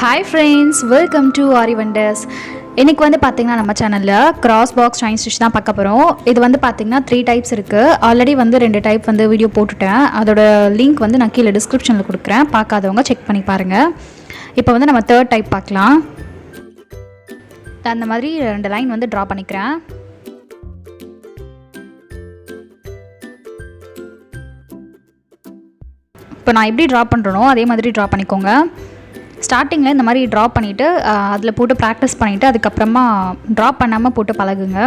Hi friends, welcome to aari wonders. இன்றைக்கி வந்து பார்த்திங்கன்னா நம்ம சேனலில் கிராஸ் பாக்ஸ் செயின் ஸ்டிச் தான் பார்க்க போகிறோம். இது வந்து பார்த்திங்கன்னா 3 டைப்ஸ் இருக்குது. ஆல்ரெடி வந்து 2 டைப் வந்து வீடியோ போட்டுட்டேன். அதோட லிங்க் வந்து நான் கீழே டிஸ்கிரிப்ஷனில் கொடுக்குறேன், பார்க்காதவங்க செக் பண்ணி பாருங்கள். இப்போ வந்து நம்ம 3rd டைப் பார்க்கலாம். அந்த மாதிரி 2 லைன் வந்து ட்ரா பண்ணிக்கிறேன். இப்போ நான் எப்படி ட்ரா பண்ணுறனோ அதே மாதிரி ட்ரா பண்ணிக்கோங்க. ஸ்டார்டிங்கில் இந்த மாதிரி ட்ரா பண்ணிவிட்டு அதில் போட்டு ப்ராக்டிஸ் பண்ணிவிட்டு அதுக்கப்புறமா ட்ரா பண்ணாமல் போட்டு பழகுங்க.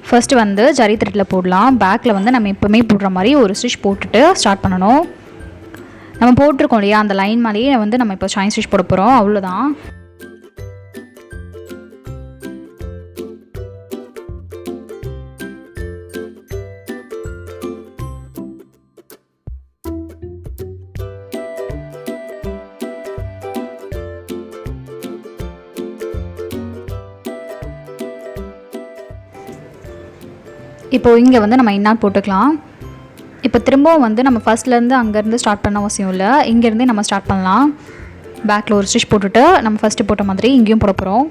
ஃபர்ஸ்ட்டு வந்து ஜரி த்ரெட்டில் போடலாம். பேக்கில் வந்து நம்ம எப்போவுமே போடுற மாதிரி ஒரு ஸ்டிச் போட்டுட்டு ஸ்டார்ட் பண்ணணும். நம்ம போட்டிருக்கோம் இல்லையா, அந்த லைன் மேலேயே வந்து நம்ம இப்போ செயின் ஸ்டிச் போட போகிறோம். அவ்வளோதான். இப்போது இங்கே வந்து நம்ம இன்னாட் போட்டுக்கலாம். இப்போ திரும்பவும் வந்து நம்ம ஃபஸ்ட்லேருந்து அங்கேருந்து ஸ்டார்ட் பண்ண அவசியம் இல்லை, இங்கேருந்தே நம்ம ஸ்டார்ட் பண்ணலாம். பேக்கில் ஒரு ஸ்டிச் போட்டுட்டு நம்ம ஃபஸ்ட்டு போட்ட மாதிரி இங்கேயும் போட போகிறோம்.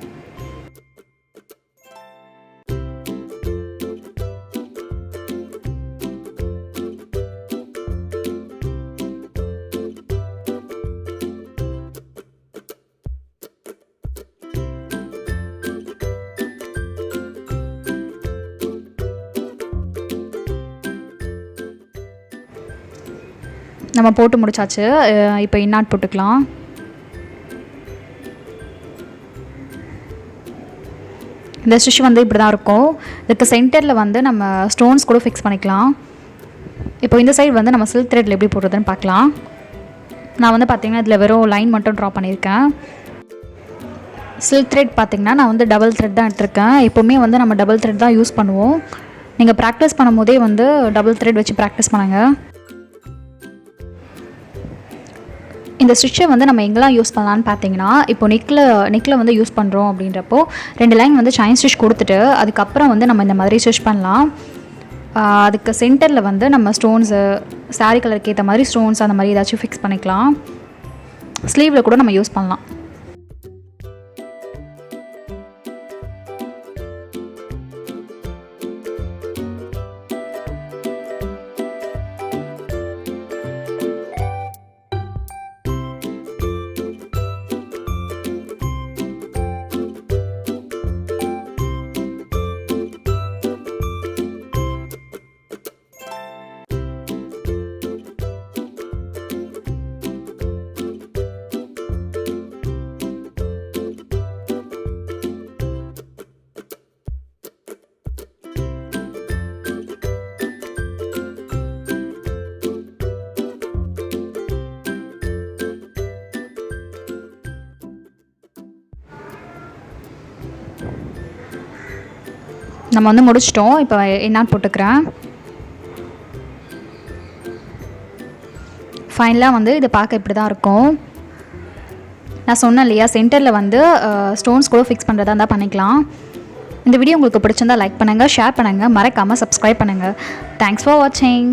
நம்ம போட்டு முடிச்சாச்சு. இப்போ இன்னாட் போட்டுக்கலாம். இந்த ஸ்டிச் வந்து இப்படி தான் இருக்கும். இதுக்கு சென்டரில் வந்து நம்ம ஸ்டோன்ஸ் கூட ஃபிக்ஸ் பண்ணிக்கலாம். இப்போ இந்த சைடு வந்து நம்ம சில்க் த்ரெட்டில் எப்படி போடுறதுன்னு பார்க்கலாம். நான் வந்து பார்த்திங்கன்னா இதில் வெறும் லைன் மட்டும் ட்ரா பண்ணியிருக்கேன். சில்க் த்ரெட் பார்த்திங்கன்னா நான் வந்து டபுள் த்ரெட் தான் எடுத்திருக்கேன். எப்போவுமே வந்து நம்ம டபுள் த்ரெட் தான் யூஸ் பண்ணுவோம். நீங்கள் ப்ராக்டிஸ் பண்ணும் போதே வந்து டபுள் த்ரெட் வச்சு ப்ராக்டிஸ் பண்ணுங்கள். இந்த ஸ்டிச்சை வந்து நம்ம எங்கெல்லாம் யூஸ் பண்ணலான்னு பார்த்தீங்கன்னா, இப்போ நெக்கில் வந்து யூஸ் பண்ணுறோம் அப்படின்றப்போ 2 லைன் வந்து செயின் ஸ்டிச் கொடுத்துட்டு அதுக்கப்புறம் வந்து நம்ம இந்த மாதிரி ஸ்டிச் பண்ணலாம். அதுக்கு சென்டரில் வந்து நம்ம ஸ்டோன்ஸு, சாரீ கலருக்கு ஏற்ற மாதிரி ஸ்டோன்ஸ் அந்த மாதிரி ஏதாச்சும் ஃபிக்ஸ் பண்ணிக்கலாம். ஸ்லீவில் கூட நம்ம யூஸ் பண்ணலாம். நம்ம வந்து முடிச்சிட்டோம். இப்போ இன்னாட் போட்டுக்கிறேன். ஃபைனலாக வந்து இது பார்க்க இப்படி தான் இருக்கும். நான் சொன்னேன் இல்லையா, சென்டரில் வந்து ஸ்டோன்ஸ் கூட ஃபிக்ஸ் பண்ணுறதா இருந்தால் பண்ணிக்கலாம். இந்த வீடியோ உங்களுக்கு பிடிச்சிருந்தால் லைக் பண்ணுங்கள், ஷேர் பண்ணுங்கள், மறக்காமல் சப்ஸ்கிரைப் பண்ணுங்கள். தேங்க்ஸ் ஃபார் வாட்சிங்.